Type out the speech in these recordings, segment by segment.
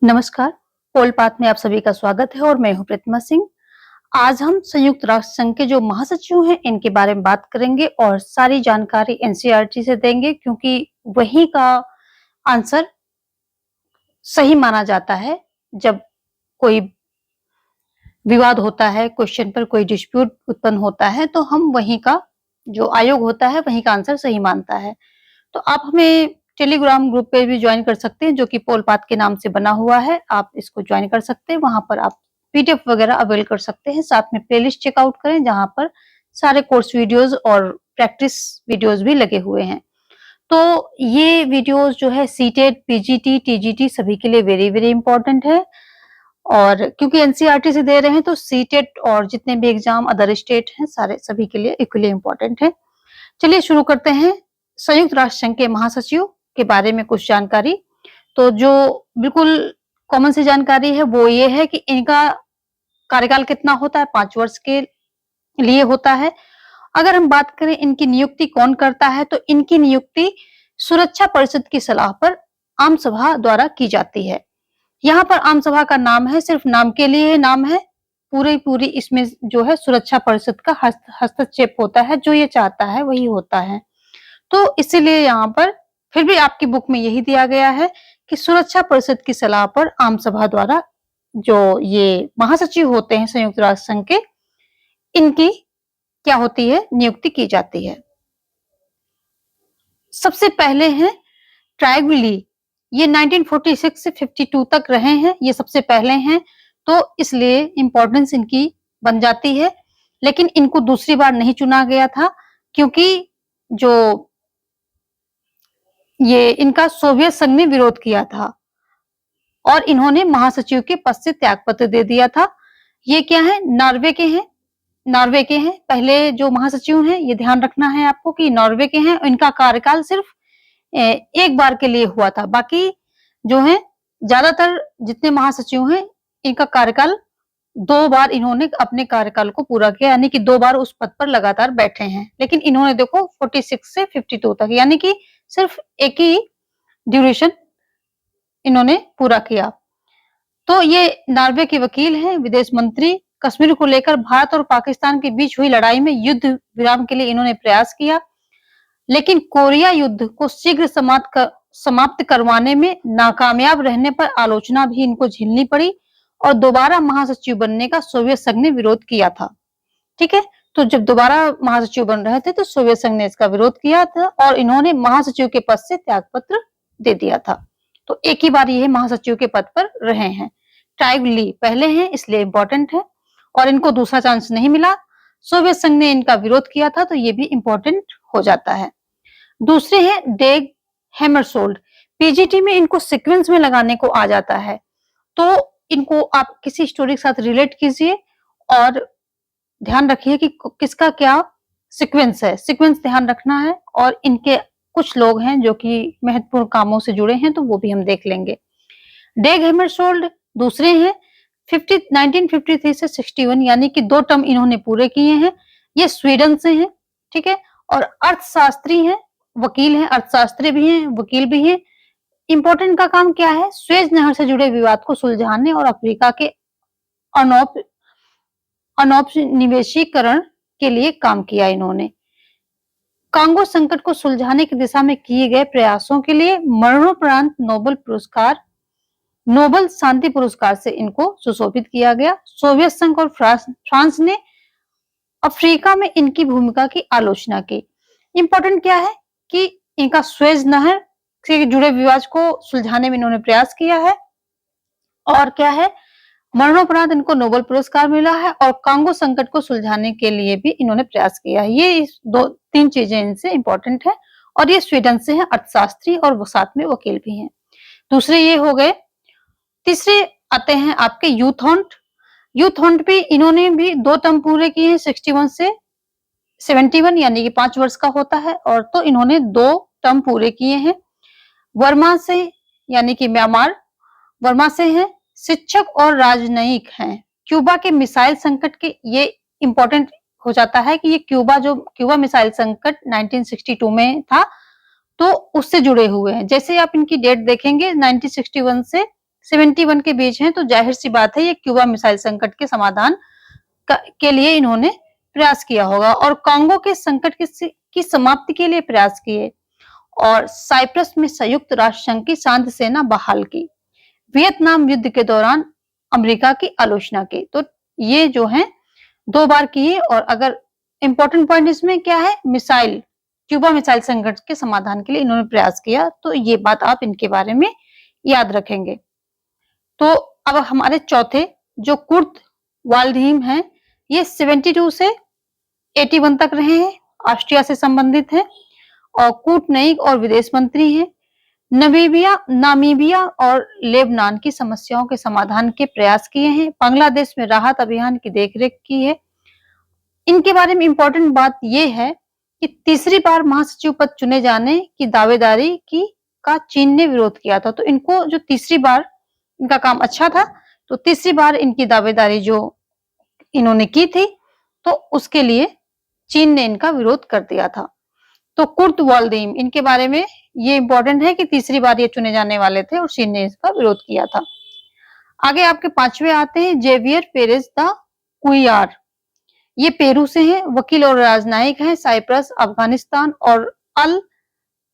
नमस्कार, पोल पाथ में आप सभी का स्वागत है और मैं हूं प्रतिमा सिंह। आज हम संयुक्त राष्ट्र संघ के जो महासचिव हैं इनके बारे में बात करेंगे और सारी जानकारी एनसीईआरटी से देंगे क्योंकि वही का आंसर सही माना जाता है। जब कोई विवाद होता है, क्वेश्चन पर कोई डिस्प्यूट उत्पन्न होता है तो हम वही का जो आयोग होता है वही का आंसर सही मानता है। तो आप हमें टेलीग्राम ग्रुप पे भी ज्वाइन कर सकते हैं जो कि पोल पाथ के नाम से बना हुआ है। आप इसको ज्वाइन कर सकते हैं, वहां पर आप पीडीएफ वगैरह अवेल कर सकते हैं। साथ में प्लेलिस्ट चेकआउट करें जहां पर सारे कोर्स वीडियोस और प्रैक्टिस वीडियोस भी लगे हुए हैं। तो ये वीडियोस जो है सीटेट, पीजीटी, टीजीटी सभी के लिए वेरी वेरी इंपॉर्टेंट है और क्योंकि एनसीईआरटी से दे रहे हैं तो सीटेट और जितने भी एग्जाम अदर स्टेट हैं सारे सभी के लिए इक्वली इंपॉर्टेंट है। चलिए शुरू करते हैं संयुक्त राष्ट्र संघ के महासचिव के बारे में कुछ जानकारी। तो जो बिल्कुल कॉमन सी जानकारी है वो ये है कि इनका कार्यकाल कितना होता है, 5 वर्ष के लिए होता है। अगर हम बात करें इनकी नियुक्ति कौन करता है तो इनकी नियुक्ति सुरक्षा परिषद की सलाह पर आम सभा द्वारा की जाती है। यहाँ पर आम सभा का नाम है, सिर्फ नाम के लिए नाम है, पूरी इसमें जो है सुरक्षा परिषद का हस्तक्षेप होता है, जो ये चाहता है वही होता है। तो इसीलिए यहाँ पर फिर भी आपकी बुक में यही दिया गया है कि सुरक्षा परिषद की सलाह पर आम सभा द्वारा जो ये महासचिव होते हैं संयुक्त राष्ट्र संघ के, इनकी क्या होती है, नियुक्ति की जाती है। सबसे पहले हैं ट्राइगुली, ये 1946 से 52 तक रहे हैं, ये सबसे पहले हैं तो इसलिए इंपॉर्टेंस इनकी बन जाती है। लेकिन इनको दूसरी बार नहीं चुना गया था क्योंकि जो ये इनका सोवियत संघ ने विरोध किया था और इन्होंने महासचिव के पद से त्यागपत्र दे दिया था। ये क्या है, नॉर्वे के हैं, नॉर्वे के हैं पहले जो महासचिव हैं। ये ध्यान रखना है आपको कि नॉर्वे के हैं। इनका कार्यकाल सिर्फ एक बार के लिए हुआ था, बाकी जो है ज्यादातर जितने महासचिव हैं इनका कार्यकाल 2 बार इन्होंने अपने कार्यकाल को पूरा किया, यानी कि 2 बार उस पद पर लगातार बैठे हैं। लेकिन इन्होंने देखो 46 से 52 तक, यानी कि सिर्फ एक ही ड्यूरेशन इन्होंने पूरा किया। तो ये नॉर्वे के वकील हैं, विदेश मंत्री। कश्मीर को लेकर भारत और पाकिस्तान के बीच हुई लड़ाई में युद्ध विराम के लिए इन्होंने प्रयास किया, लेकिन कोरिया युद्ध को शीघ्र समाप्त करवाने में नाकामयाब रहने पर आलोचना भी इनको झेलनी पड़ी और दोबारा महासचिव बनने का सोवियत संघ ने विरोध किया था। ठीक है, तो जब दोबारा महासचिव बन रहे थे तो सोवियत संघ ने इसका विरोध किया था और इन्होंने महासचिव के पद से त्यागपत्र दे दिया था। तो एक ही बार ये महासचिव के पद पर रहे हैं। ट्राइगुली पहले हैं इसलिए इंपॉर्टेंट है और इनको दूसरा चांस नहीं मिला। सोवियत संघ ने इनका विरोध किया था तो ये भी इंपॉर्टेंट हो जाता है। दूसरे हैं डेग हैमरशोल्ड। पीजीटी में इनको सीक्वेंस में लगाने को आ जाता है, तो इनको आप किसी स्टोरी के साथ रिलेट कीजिए और ध्यान रखिए कि किसका क्या सीक्वेंस है, सीक्वेंस ध्यान रखना है। और इनके कुछ लोग हैं जो कि महत्वपूर्ण कामों से जुड़े हैं तो वो भी हम देख लेंगे। डेग हैमरशोल्ड दूसरे हैं, 1953 से 61, यानी कि 2 टर्म इन्होंने पूरे किए हैं। ये स्वीडन से हैं, ठीक है, और अर्थशास्त्री हैं, वकील हैं, अर्थशास्त्री भी हैं, वकील भी हैं। इंपॉर्टेंट का काम क्या है, स्वेज नहर से जुड़े विवाद को सुलझाने और अफ्रीका के अनौपनिवेशीकरण के लिए काम किया इन्होंने। कांगो संकट को सुलझाने की दिशा में किए गए प्रयासों के लिए मरणोपरांत नोबल शांति पुरस्कार से इनको सुशोभित किया गया। सोवियत संघ और फ्रांस ने अफ्रीका में इनकी भूमिका की आलोचना की। इंपॉर्टेंट क्या है कि इनका स्वेज नहर से जुड़े विवाद को सुलझाने में इन्होंने प्रयास किया है और क्या है, मरणोपरांत इनको नोबेल पुरस्कार मिला है और कांगो संकट को सुलझाने के लिए भी इन्होंने प्रयास किया है। ये 2-3 चीजें इनसे इंपॉर्टेंट है और ये स्वीडन से हैं, अर्थशास्त्री और वो साथ में वकील भी हैं। दूसरे ये हो गए। तीसरे आते हैं आपके यूथॉन्ट। यूथॉन्ट भी इन्होंने भी 2 टर्म पूरे किए हैं, 61 से 71, यानी कि 5 वर्ष का होता है और तो इन्होंने 2 टर्म पूरे किए हैं। वर्मा से, यानी कि म्यांमार वर्मा से हैं, शिक्षक और राजनयिक हैं। क्यूबा के मिसाइल संकट के, ये इंपॉर्टेंट हो जाता है कि ये क्यूबा मिसाइल संकट 1962 में था तो उससे जुड़े हुए हैं। जैसे आप इनकी डेट देखेंगे 1961 से 71 के बीच हैं, तो जाहिर सी बात है ये क्यूबा मिसाइल संकट के समाधान के लिए इन्होंने प्रयास किया होगा और कांगो के संकट की समाप्ति के लिए प्रयास किए और साइप्रस में संयुक्त राष्ट्र संघ की शांति सेना बहाल की। वियतनाम युद्ध के दौरान अमेरिका की आलोचना की। तो ये जो है 2 बार किए और अगर इंपॉर्टेंट पॉइंट इसमें क्या है, मिसाइल क्यूबा मिसाइल संकट के समाधान के लिए इन्होंने प्रयास किया, तो ये बात आप इनके बारे में याद रखेंगे। तो अब हमारे चौथे जो कुर्ट वाल्डहीम है, ये 72 से 81 तक रहे हैं, ऑस्ट्रिया से संबंधित है और कूटनयिक और विदेश मंत्री हैं। नामीबिया और लेबनान की समस्याओं के समाधान के प्रयास किए हैं। बांग्लादेश में राहत अभियान की देखरेख की है। इनके बारे में इंपॉर्टेंट बात यह है कि तीसरी बार महासचिव पद चुने जाने की दावेदारी का चीन ने विरोध किया था। तो इनको जो तीसरी बार इनका काम अच्छा था, तो तीसरी बार इनकी दावेदारी जो इन्होंने की थी, तो उसके लिए चीन ने इनका विरोध कर दिया था। तो कुर्ट वाल्डहीम, इनके बारे में ये इंपॉर्टेंट है कि तीसरी बार ये चुने जाने वाले थे और चीन ने इसका विरोध किया था। आगे आपके पांचवे आते हैं जेवियर पेरेज दा कुइयार। ये पेरू से हैं, वकील और राजनयिक हैं। साइप्रस, अफगानिस्तान और अल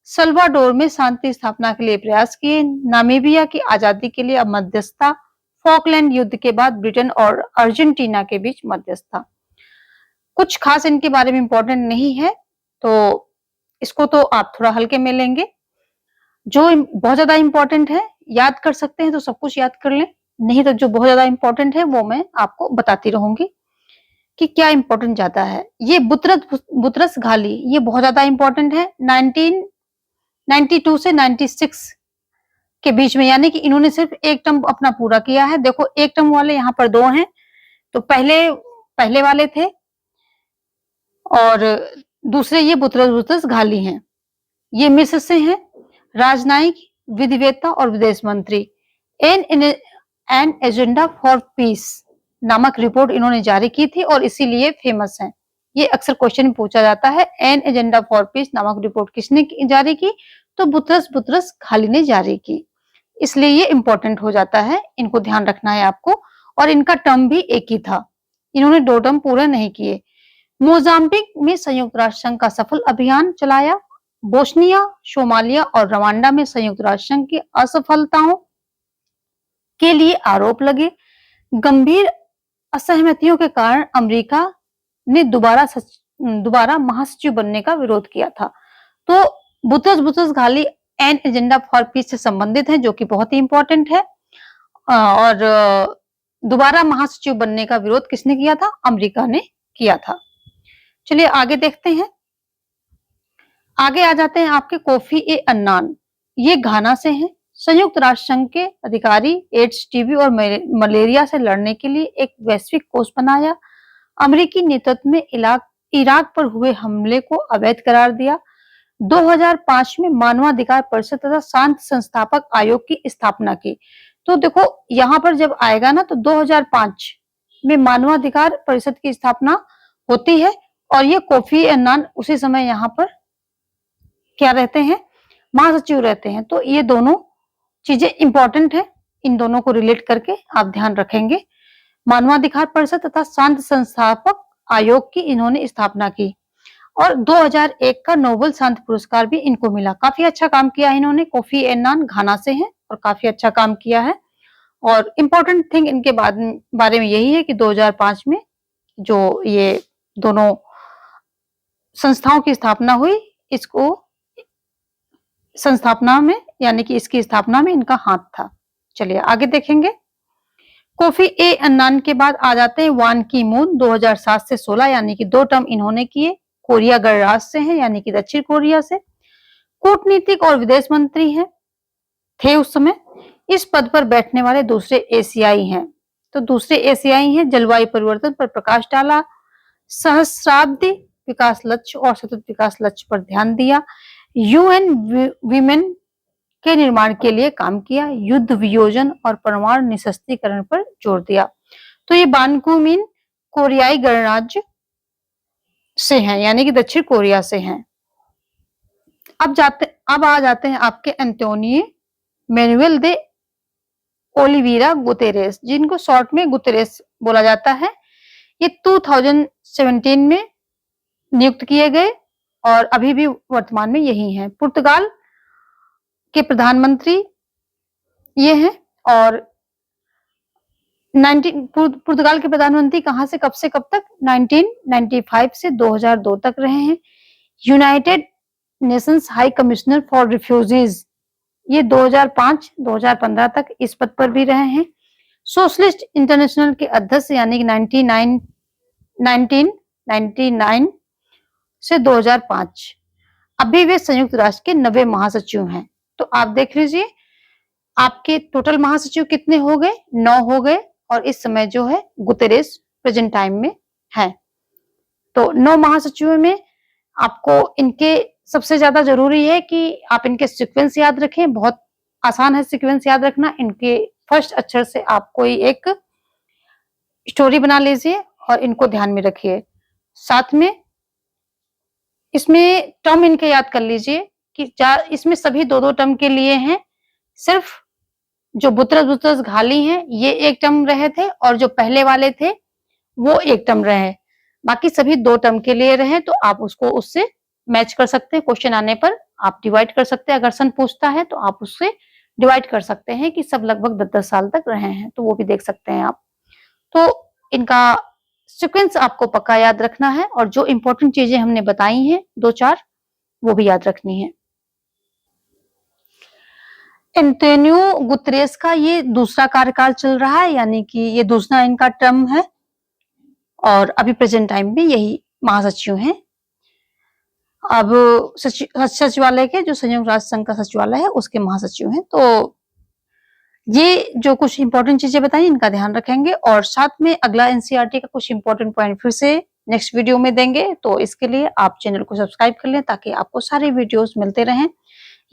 सल्वाडोर में शांति स्थापना के लिए प्रयास किए। नामीबिया की आजादी के लिए मध्यस्थता। फॉकलैंड युद्ध के बाद ब्रिटेन और अर्जेंटीना के बीच मध्यस्थता। कुछ खास इनके बारे में इंपॉर्टेंट नहीं है, तो इसको तो आप थोड़ा हल्के में लेंगे। जो बहुत ज्यादा इंपॉर्टेंट है याद कर सकते हैं तो सब कुछ याद कर लें, नहीं तो जो बहुत ज्यादा इंपॉर्टेंट है वो मैं आपको बताती रहूंगी कि क्या इंपॉर्टेंट ज्यादा है। ये बुतरस घाली, ये बहुत ज्यादा इंपॉर्टेंट है। 1992 से 96 के बीच में, यानी कि इन्होंने सिर्फ एक टर्म अपना पूरा किया है। देखो एक टर्म वाले यहाँ पर 2 हैं, तो पहले वाले थे और दूसरे ये बुतरस घाली हैं। ये मिस्र से हैं, राजनयिक, विधिवेत्ता और विदेश मंत्री। एन एजेंडा फॉर पीस नामक रिपोर्ट इन्होंने जारी की थी और इसीलिए फेमस हैं। ये अक्सर क्वेश्चन में पूछा जाता है, एन एजेंडा फॉर पीस नामक रिपोर्ट किसने जारी की, तो बुतरस घाली ने जारी की, इसलिए ये इंपॉर्टेंट हो जाता है। इनको ध्यान रखना है आपको। और इनका टर्म भी एक ही था, इन्होंने 2 टर्म पूरे नहीं किए। मोजाम्बिक में संयुक्त राष्ट्र संघ का सफल अभियान चलाया। बोस्निया, सोमालिया और रवांडा में संयुक्त राष्ट्र संघ की असफलताओं के लिए आरोप लगे। गंभीर असहमतियों के कारण अमेरिका ने दोबारा महासचिव बनने का विरोध किया था। तो Boutros Ghali an agenda for piece से संबंधित है, जो कि बहुत ही इंपॉर्टेंट है। और दोबारा महासचिव बनने का विरोध किसने किया था, अमेरिका ने किया था। चलिए आगे देखते हैं। आगे आ जाते हैं आपके कोफी ए अन्नान, ये घाना से हैं। संयुक्त राष्ट्र संघ के अधिकारी एड्स, टीबी और मलेरिया से लड़ने के लिए एक वैश्विक कोष बनाया। अमेरिकी नेतृत्व में इराक पर हुए हमले को अवैध करार दिया। 2005 में मानवाधिकार परिषद तथा शांति संस्थापक आयोग की स्थापना की। तो देखो यहाँ पर जब आएगा ना, तो 2005 में मानवाधिकार परिषद की स्थापना होती है और ये कोफी अन्नान उसी समय यहाँ पर क्या रहते हैं, महासचिव रहते हैं। तो ये दोनों चीजें इंपॉर्टेंट है, इन दोनों को रिलेट करके आप ध्यान रखेंगे। मानवाधिकार परिषद तथा शांति संस्थापक आयोग की इन्होंने स्थापना की और 2001 का नोबेल शांति पुरस्कार भी इनको मिला। काफी अच्छा काम किया है इन्होंने। कोफी अन्नान घाना से हैं और काफी अच्छा काम किया है। और इम्पोर्टेंट थिंग इनके बारे में यही है कि 2005 में जो ये दोनों संस्थाओं की स्थापना हुई, इसको संस्थापना में यानी कि इसकी स्थापना में इनका हाथ था। चलिए आगे देखेंगे। कोफी ए अन्नान के बाद आ जाते हैं वान की मून। 2007 से 16 यानी कि 2 टर्म इन्होंने किए। कोरिया गणराज्य से हैं, यानी कि दक्षिण कोरिया से। कूटनीतिक और विदेश मंत्री हैं, थे उस समय। इस पद पर बैठने वाले दूसरे एशियाई हैं। तो दूसरे एशियाई हैं, जलवायु परिवर्तन पर प्रकाश डाला, सहस्राब्दी विकास लक्ष्य और सतत विकास लक्ष्य पर ध्यान दिया, यूएन वीमेन के निर्माण के लिए काम किया, युद्ध वियोजन और परमाणु निशस्त्रीकरण पर जोर दिया। तो ये बान की मून कोरियाई गणराज्य से हैं, यानी कि दक्षिण कोरिया से हैं। अब आ जाते हैं आपके एंटोनियो मैनुएल दे ओलिवेरा गुतेरेस, जिनको शॉर्ट में गुतेरेस बोला जाता है। ये 2017 में नियुक्त किए गए और अभी भी वर्तमान में यही हैं। पुर्तगाल के प्रधानमंत्री ये हैं और पुर्तगाल के प्रधानमंत्री कहाँ से कब तक 1995 से 2002 तक रहे हैं। United Nations high commissioner for refugees ये 2005-2015 तक इस पद पर भी रहे हैं। सोशलिस्ट इंटरनेशनल के अध्यक्ष यानी कि 1999 से 2005। अभी वे संयुक्त राष्ट्र के 90 महासचिव हैं। तो आप देख लीजिए आपके टोटल महासचिव कितने हो गए, 9 हो गए और इस समय जो है गुतेरेस प्रेजेंट टाइम में है। तो 9 महासचिवों में आपको इनके सबसे ज्यादा जरूरी है कि आप इनके सीक्वेंस याद रखें। बहुत आसान है सीक्वेंस याद रखना। इनके फर्स्ट अक्षर से आप कोई एक स्टोरी बना लीजिए और इनको ध्यान में रखिए। साथ में इसमें टर्म इनके याद कर लीजिए कि इसमें सभी 2-2 टर्म के लिए हैं। सिर्फ जो बुतरस घाली हैं ये एक टर्म रहे थे और जो पहले वाले थे वो एक टर्म रहे। बाकी सभी 2 टर्म के लिए रहे। तो आप उसको उससे मैच कर सकते हैं। क्वेश्चन आने पर आप डिवाइड कर सकते हैं। अगर सन पूछता है तो आप उससे डिवाइड कर सकते हैं कि सब लगभग 10-10 साल तक रहे हैं, तो वो भी देख सकते हैं आप। तो इनका सीक्वेंस आपको पक्का याद रखना है और जो इंपॉर्टेंट चीजें हमने बताई हैं 2-4 वो भी याद रखनी है। एंटोनियो गुतेरेस का ये दूसरा कार्यकाल चल रहा है, यानी कि ये दूसरा इनका टर्म है और अभी प्रेजेंट टाइम में यही महासचिव हैं। अब सचिवालय के जो संयुक्त राष्ट्र संघ का सचिवालय है उसके महासचिव हैं। तो ये जो कुछ इंपॉर्टेंट चीजें बताई इनका ध्यान रखेंगे और साथ में अगला एनसीईआरटी का कुछ इंपॉर्टेंट पॉइंट फिर से नेक्स्ट वीडियो में देंगे। तो इसके लिए आप चैनल को सब्सक्राइब कर लें ताकि आपको सारे वीडियोस मिलते रहें।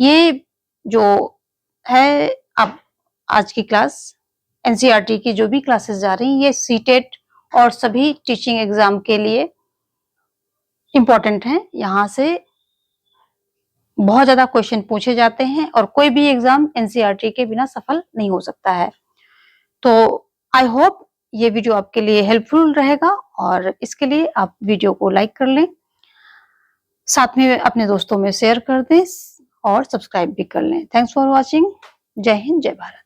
ये जो है अब आज की क्लास एनसीईआरटी की जो भी क्लासेस जा रही हैं ये सीटेट और सभी टीचिंग एग्जाम के लिए इंपॉर्टेंट हैं। यहाँ से बहुत ज्यादा क्वेश्चन पूछे जाते हैं और कोई भी एग्जाम एनसीईआरटी के बिना सफल नहीं हो सकता है। तो आई होप ये वीडियो आपके लिए हेल्पफुल रहेगा और इसके लिए आप वीडियो को लाइक कर लें, साथ में अपने दोस्तों में शेयर कर दें और सब्सक्राइब भी कर लें। Thanks for watching. जय हिंद, जय भारत।